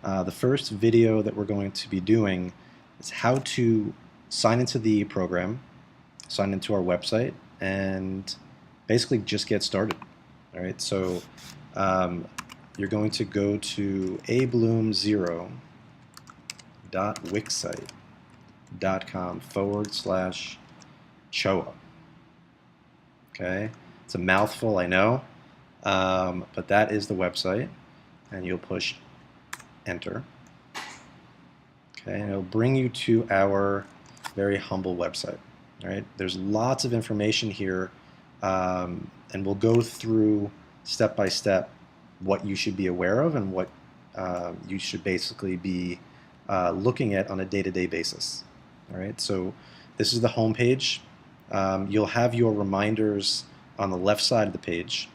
The first video that we're going to be doing is how to sign into the program, sign into our website, and basically just get started. All right, so you're going to go to abloom0.wixsite.com/Choa. Okay, it's a mouthful, I know, but that is the website, and you'll push enter. Okay, and it'll bring you to our very humble website. All right, there's lots of information here, and we'll go through step by step what you should be aware of and what you should basically be looking at on a day-to-day basis. All right, so this is the home page. You'll have your reminders on the left side of the page.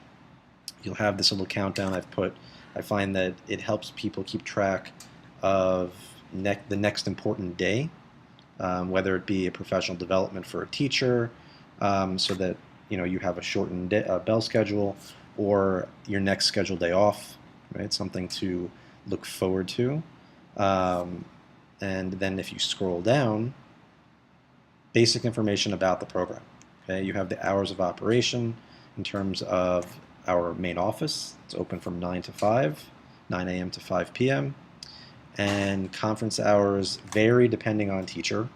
You'll have this little countdown I've put. I find that it helps people keep track of the next important day, whether it be a professional development for a teacher, so that you have a shortened bell schedule, or your next scheduled day off, right? Something to look forward to. And then if you scroll down, basic information about the program. Okay, you have the hours of operation in terms of our main office. It's open from 9 to 5, 9 a.m. to 5 p.m. And conference hours vary depending on teacher,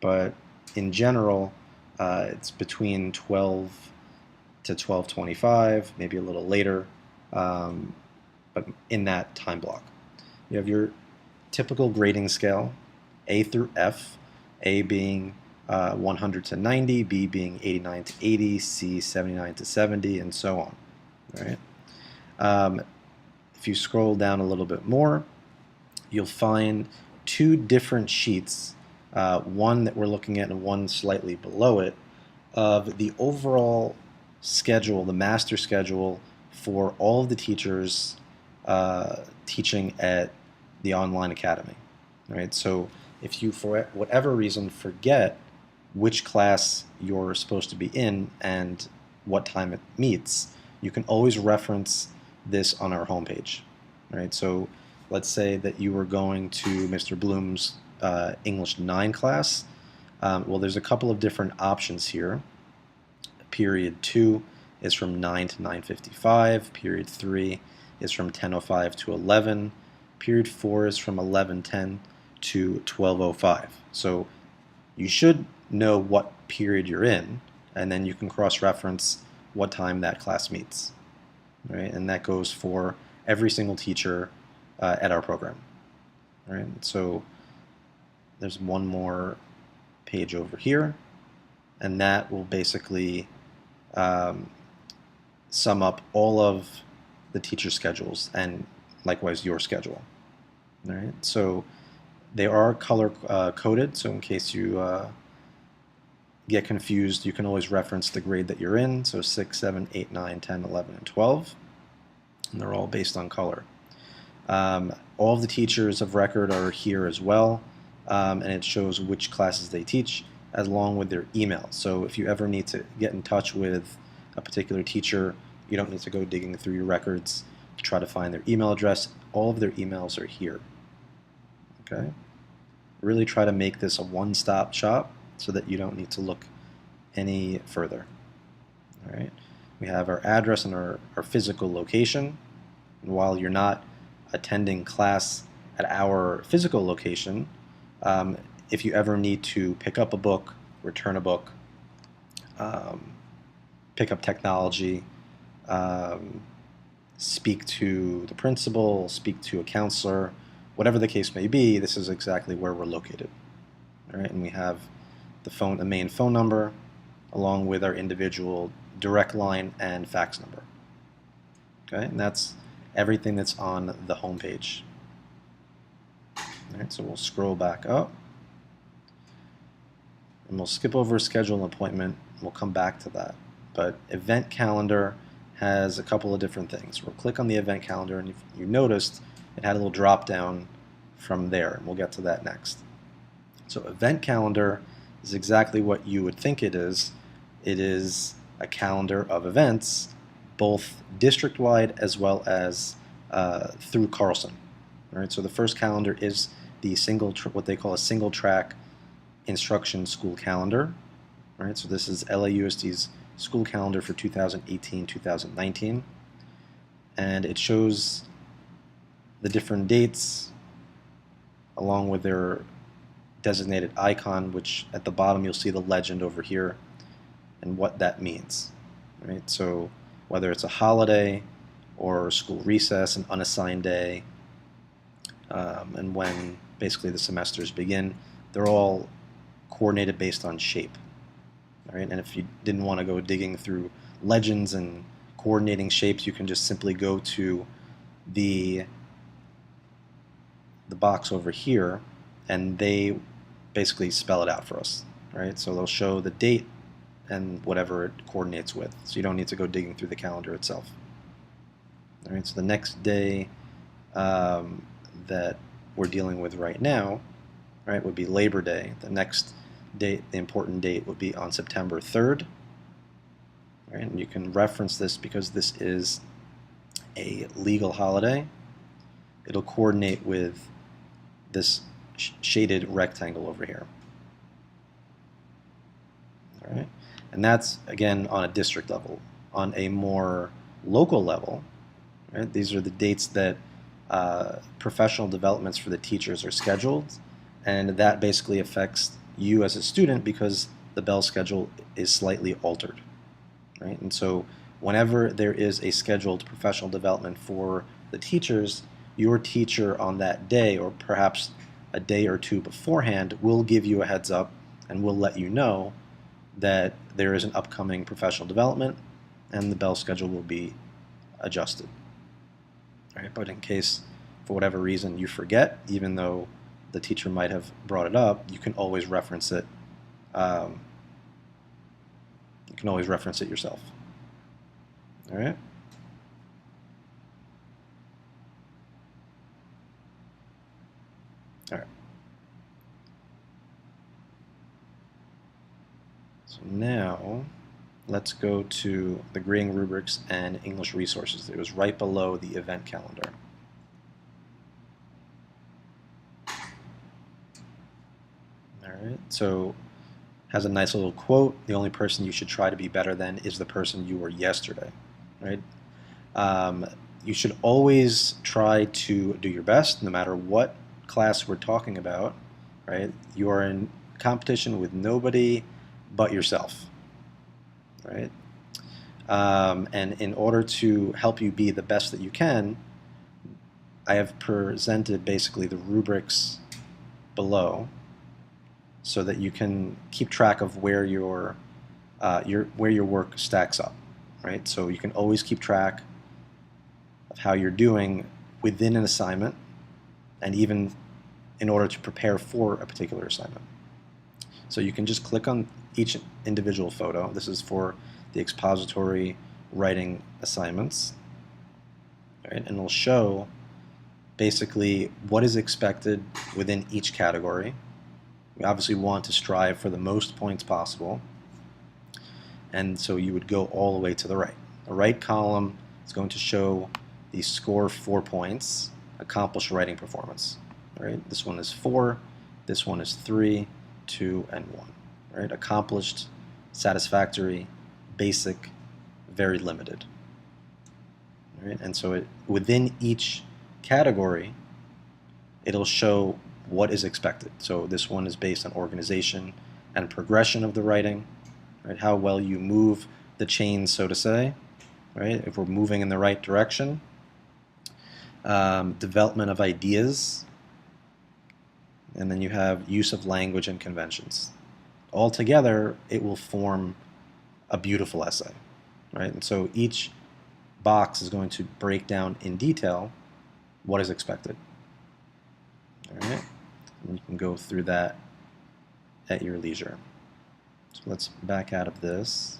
but in general, it's between 12 to 12:25, maybe a little later, but in that time block. You have your typical grading scale, A through F, A being 100 to 90, B being 89 to 80, C 79 to 70, and so on. All right. If you scroll down a little bit more, you'll find two different sheets, one that we're looking at and one slightly below it, of the overall schedule, the master schedule for all of the teachers teaching at the online academy. All right, so if you, for whatever reason, forget which class you're supposed to be in and what time it meets, you can always reference this on our homepage. All right, so let's say that you were going to Mr. Bloom's English 9 class. Well, there's a couple of different options here. Period 2 is from 9 to 9:55. Period 3 is from 10:05 to 11. Period 4 is from 11:10 to 12:05. So you should know what period you're in, and then you can cross-reference what time that class meets. Right? And that goes for every single teacher at our program. All right? So there's one more page over here, and that will basically sum up all of the teacher schedules and likewise your schedule. All right? So they are color coded, so in case you get confused, you can always reference the grade that you're in, so 6, 7, 8, 9, 10, 11, and 12, and they're all based on color. All of the teachers of record are here as well, and it shows which classes they teach along with their email. So if you ever need to get in touch with a particular teacher, you don't need to go digging through your records to try to find their email address. All of their emails are here. Okay? Really try to make this a one-stop shop so that you don't need to look any further. All right? We have our address and our physical location. And while you're not attending class at our physical location, if you ever need to pick up a book, return a book, pick up technology, speak to the principal, speak to a counselor, whatever the case may be, this is exactly where we're located. All right, and we have the main phone number, along with our individual direct line and fax number. Okay, and that's everything that's on the home page. All right, so we'll scroll back up, and we'll skip over schedule an appointment. We'll come back to that. But event calendar has a couple of different things. We'll click on the event calendar, and if you noticed, it had a little drop down from there, and we'll get to that next. So event calendar is exactly what you would think it is. It is a calendar of events, both district-wide as well as through Carlson. All right, so the first calendar is the what they call a single track instruction school calendar. All right, so this is LAUSD's school calendar for 2018-2019, and it shows the different dates along with their designated icon, which at the bottom you'll see the legend over here and what that means. Right? So whether it's a holiday or school recess, an unassigned day, and when basically the semesters begin, they're all coordinated based on shape. All right? And if you didn't want to go digging through legends and coordinating shapes, you can just simply go to the box over here, and they basically spell it out for us. Right? So they'll show the date and whatever it coordinates with. So you don't need to go digging through the calendar itself. All right, so the next day that we're dealing with right now, right, would be Labor Day. The next date, the important date, would be on September 3rd. Right, and you can reference this because this is a legal holiday. It'll coordinate with this shaded rectangle over here. All right, and that's again on a district level. On a more local level, right, these are the dates that professional developments for the teachers are scheduled, and that basically affects you as a student because the bell schedule is slightly altered. Right? And so whenever there is a scheduled professional development for the teachers, your teacher on that day, or perhaps a day or two beforehand, will give you a heads up and will let you know that there is an upcoming professional development and the bell schedule will be adjusted. Right? But in case, for whatever reason, you forget, even though the teacher might have brought it up, you can always reference it. You can always reference it yourself. All right. All right. So now let's go to the grading rubrics and English resources. It was right below the event calendar. All right. So has a nice little quote. The only person you should try to be better than is the person you were yesterday. Right. You should always try to do your best, no matter what class we're talking about. Right. You are in competition with nobody but yourself. Right. And in order to help you be the best that you can, I have presented basically the rubrics below so that you can keep track of where your work stacks up, right? So you can always keep track of how you're doing within an assignment, and even in order to prepare for a particular assignment. So you can just click on each individual photo. This is for the expository writing assignments, right? And it'll show basically what is expected within each category. We obviously want to strive for the most points possible, and so you would go all the way to the right. The right column is going to show the score 4 points, accomplished writing performance. Right? This one is 4, this one is 3, 2, and 1. Right? Accomplished, satisfactory, basic, very limited. Right? And so within each category, it'll show what is expected. So this one is based on organization and progression of the writing, right? How well you move the chain, so to say, right? If we're moving in the right direction. Development of ideas, and then you have use of language and conventions. Altogether, it will form a beautiful essay, right? And so each box is going to break down in detail what is expected. All right, and you can go through that at your leisure. So let's back out of this.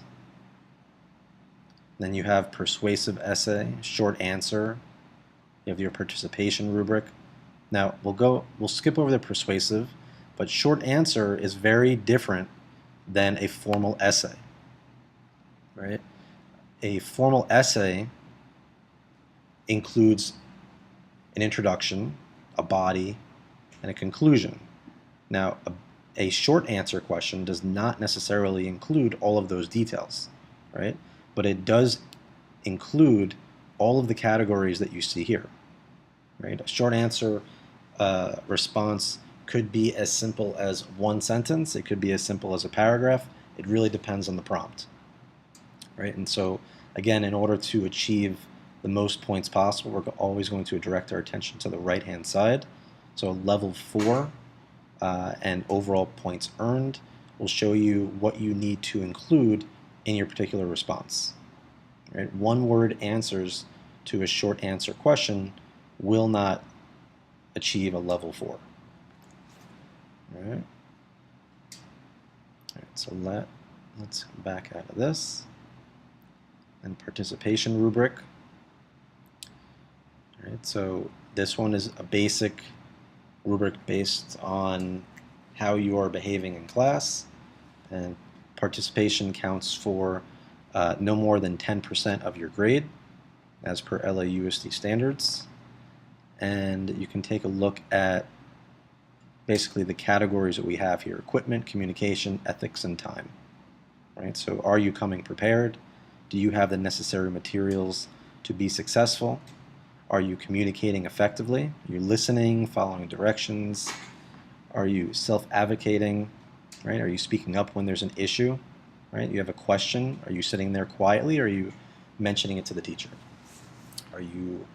Then you have persuasive essay, short answer. You have your participation rubric. Now we'll skip over the persuasive, but short answer is very different than a formal essay. Right? A formal essay includes an introduction, a body, and a conclusion. Now, a short answer question does not necessarily include all of those details, right? But it does include all of the categories that you see here, right? A short answer response could be as simple as one sentence. It could be as simple as a paragraph. It really depends on the prompt, right? And so, again, in order to achieve the most points possible, we're always going to direct our attention to the right-hand side. So level 4 and overall points earned will show you what you need to include in your particular response. Right? One-word answers to a short answer question will not achieve a level 4. All right. All right, so let's back out of this. And participation rubric. All right, so this one is a basic rubric based on how you are behaving in class, and participation counts for no more than 10% of your grade as per LAUSD standards. And you can take a look at basically the categories that we have here: equipment, communication, ethics, and time. Right? So are you coming prepared? Do you have the necessary materials to be successful? Are you communicating effectively? Are you listening, following directions? Are you self-advocating? Right? Are you speaking up when there's an issue? Right? You have a question. Are you sitting there quietly, or are you mentioning it to the teacher? Are you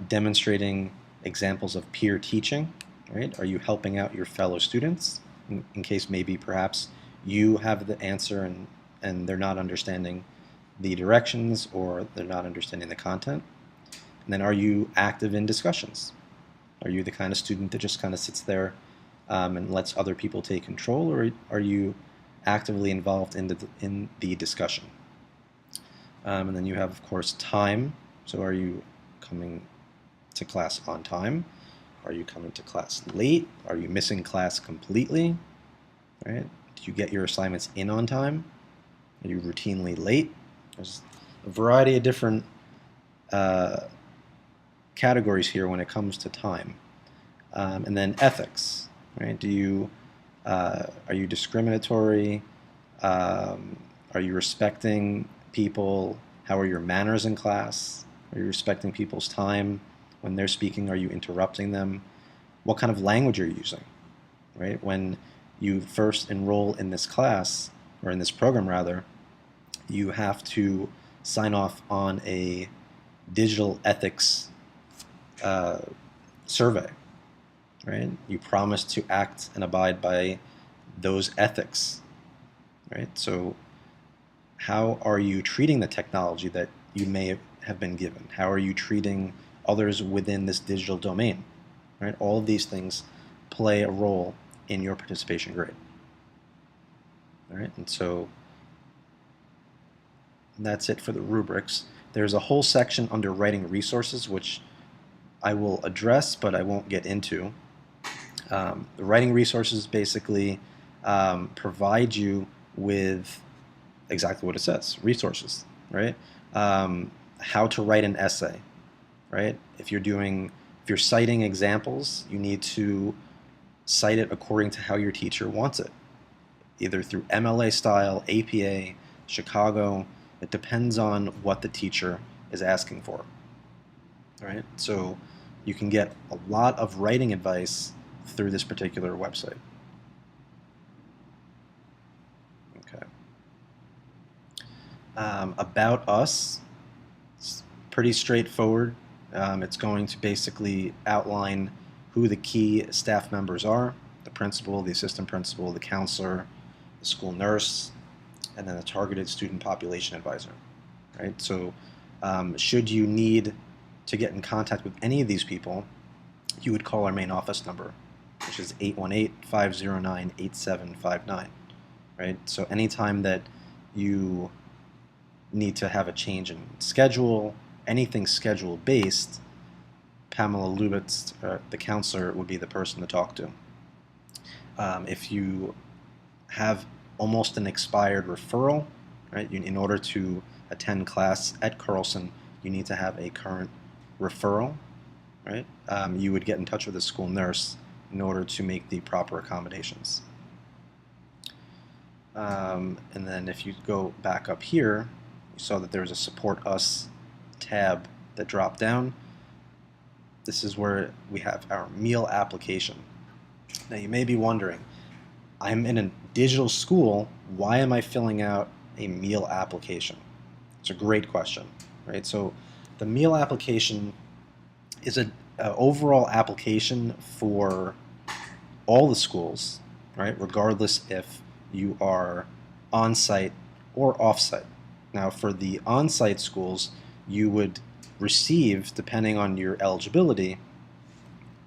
demonstrating examples of peer teaching? Right? Are you helping out your fellow students in case maybe perhaps you have the answer and they're not understanding the directions or they're not understanding the content? And then are you active in discussions? Are you the kind of student that just kind of sits there and lets other people take control, or are you actively involved in the discussion? And then you have, of course, time. So are you coming to class on time? Are you coming to class late? Are you missing class completely? Right? Do you get your assignments in on time? Are you routinely late? There's a variety of different categories here when it comes to time. And then ethics, right? Are you discriminatory? Are you respecting people? How are your manners in class? Are you respecting people's time when they're speaking? Are you interrupting them? What kind of language are you using, right? When you first enroll in this class, or in this program rather, you have to sign off on a digital ethics survey, right? You promise to act and abide by those ethics, right? So how are you treating the technology that you may have been given? How are you treating others within this digital domain, right? All of these things play a role in your participation grade. All right, and so that's it for the rubrics. There's a whole section under writing resources, which I will address, but I won't get into. The writing resources basically provide you with exactly what it says, resources, right? How to write an essay, right? If you're citing examples, you need to cite it according to how your teacher wants it, either through MLA style, APA, Chicago. It depends on what the teacher is asking for, right? So you can get a lot of writing advice through this particular website. Okay. About us, it's pretty straightforward. It's going to basically outline who the key staff members are: the principal, the assistant principal, the counselor, the school nurse, and then the targeted student population advisor. Right? So should you need to get in contact with any of these people, you would call our main office number, which is 818-509-8759. Right? So anytime that you need to have a change in schedule, anything schedule based, Pamela Lubitz, the counselor, would be the person to talk to. If you have almost an expired referral, right, in order to attend class at Carlson, you need to have a current referral, right? You would get in touch with the school nurse in order to make the proper accommodations. And then if you go back up here, you saw that there was a Support Us tab that dropped down. This is where we have our meal application. Now you may be wondering, I'm in a digital school, why am I filling out a meal application? It's a great question, right? So the meal application is an overall application for all the schools, right? Regardless if you are on-site or off-site. Now for the on-site schools, you would receive, depending on your eligibility,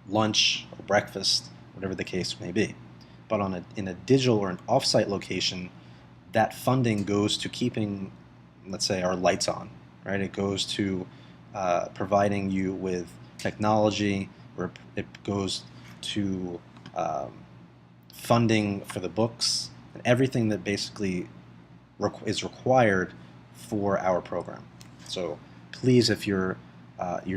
lunch or breakfast, whatever the case may be. But in a digital or an off-site location, that funding goes to keeping, let's say, our lights on, right? It goes to providing you with technology, or it goes to funding for the books and everything that basically is required for our program. So please, if your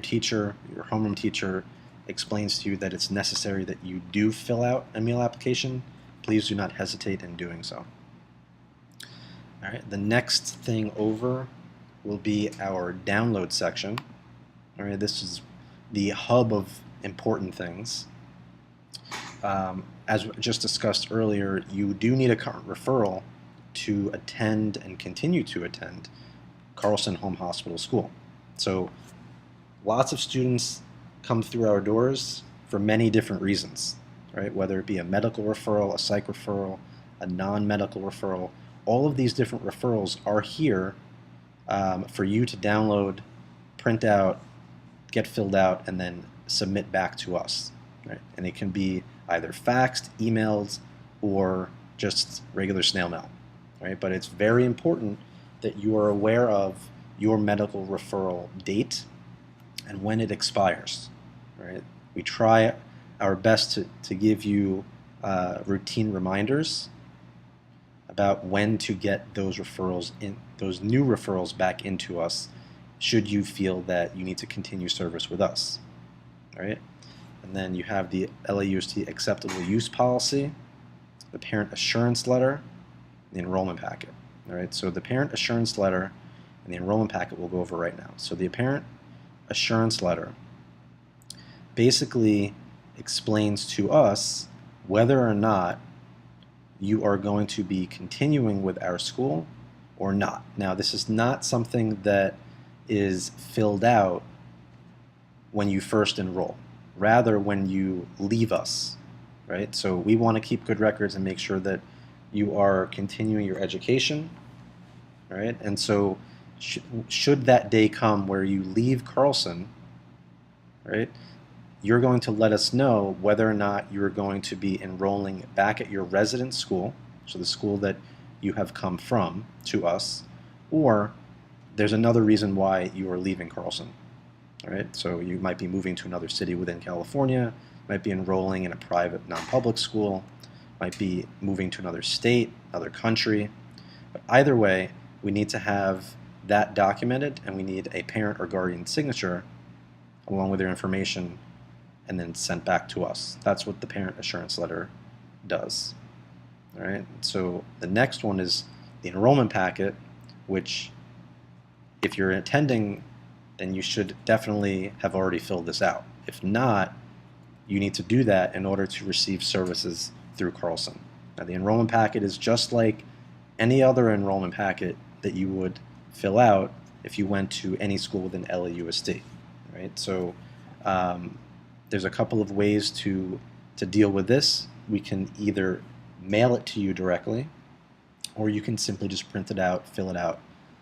teacher, your homeroom teacher, explains to you that it's necessary that you do fill out a meal application, please do not hesitate in doing so. All right, the next thing over will be our download section. All right, this is the hub of important things. As just discussed earlier, you do need a current referral to attend and continue to attend Carlson Home Hospital School. So lots of students come through our doors for many different reasons, right? Whether it be a medical referral, a psych referral, a non-medical referral, all of these different referrals are here for you to download, print out, get filled out, and then submit back to us, right? And it can be either faxed, emailed, or just regular snail mail, right? But it's very important that you are aware of your medical referral date and when it expires, right? We try our best to give you routine reminders about when to get those referrals in, those new referrals back into us, should you feel that you need to continue service with us, right? And then you have the LAUSD acceptable use policy, the parent assurance letter, the enrollment packet. All right, so the parent assurance letter and the enrollment packet we'll go over right now. So the parent assurance letter basically explains to us whether or not you are going to be continuing with our school or not. Now, this is not something that is filled out when you first enroll, rather when you leave us, right? So we want to keep good records and make sure that you are continuing your education, right? And so should that day come where you leave Carlson, right, you're going to let us know whether or not you're going to be enrolling back at your resident school, so the school that you have come from to us, or there's another reason why you are leaving Carlson. All right, so you might be moving to another city within California, might be enrolling in a private non-public school, might be moving to another state, another country. But either way, we need to have that documented, and we need a parent or guardian signature along with their information and then sent back to us. That's what the parent assurance letter does. All right, so the next one is the enrollment packet, which if you're attending, then you should definitely have already filled this out. If not, you need to do that in order to receive services through Carlson. Now, the enrollment packet is just like any other enrollment packet that you would fill out if you went to any school within LAUSD, right? So there's a couple of ways to deal with this. We can either mail it to you directly, or you can simply just print it out, fill it out,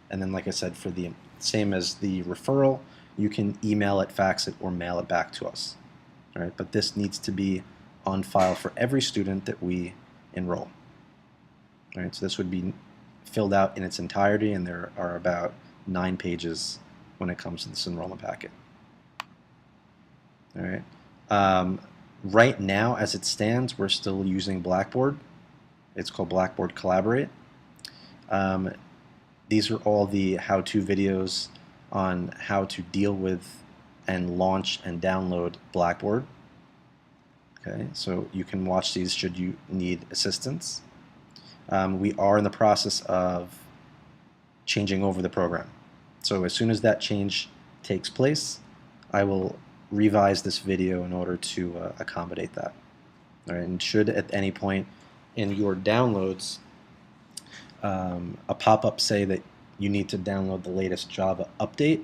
and then, like I said, for the same as the referral, you can email it, fax it, or mail it back to us. All right, but this needs to be on file for every student that we enroll. All right, so this would be filled out in its entirety, and there are about 9 pages when it comes to this enrollment packet. All right. Right now, as it stands, we're still using Blackboard. It's called Blackboard Collaborate. These are all the how-to videos on how to deal with and launch and download Blackboard. Okay, so you can watch these should you need assistance. We are in the process of changing over the program. So as soon as that change takes place, I will revise this video in order to accommodate that. All right, and should at any point in your downloads a pop-up say that you need to download the latest Java update,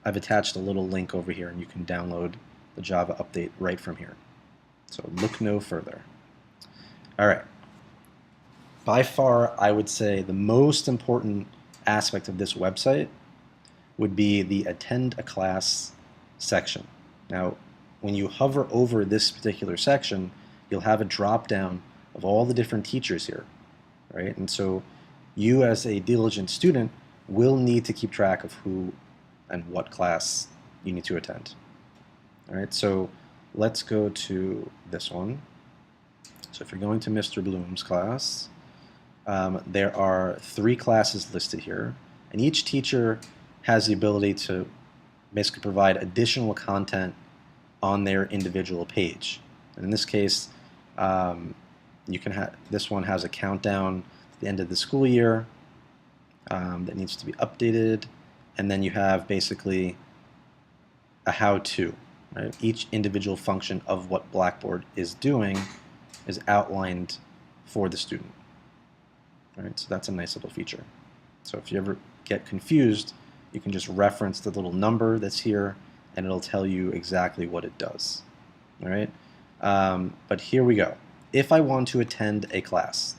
I've attached a little link over here and you can download the Java update right from here. So look no further. All right. By far, I would say the most important aspect of this website would be the Attend a Class section. Now, when you hover over this particular section, you'll have a drop-down of all the different teachers here, right? And so you as a diligent student will need to keep track of who and what class you need to attend. All right, so let's go to this one. So if you're going to Mr. Bloom's class, there are 3 classes listed here, and each teacher has the ability to basically provide additional content on their individual page. And in this case, you can have this one has a countdown to the end of the school year that needs to be updated, and then you have basically a how-to. Right? Each individual function of what Blackboard is doing is outlined for the student. Right? So that's a nice little feature. So if you ever get confused, you can just reference the little number that's here, and it'll tell you exactly what it does. All right? But here we go. If I want to attend a class,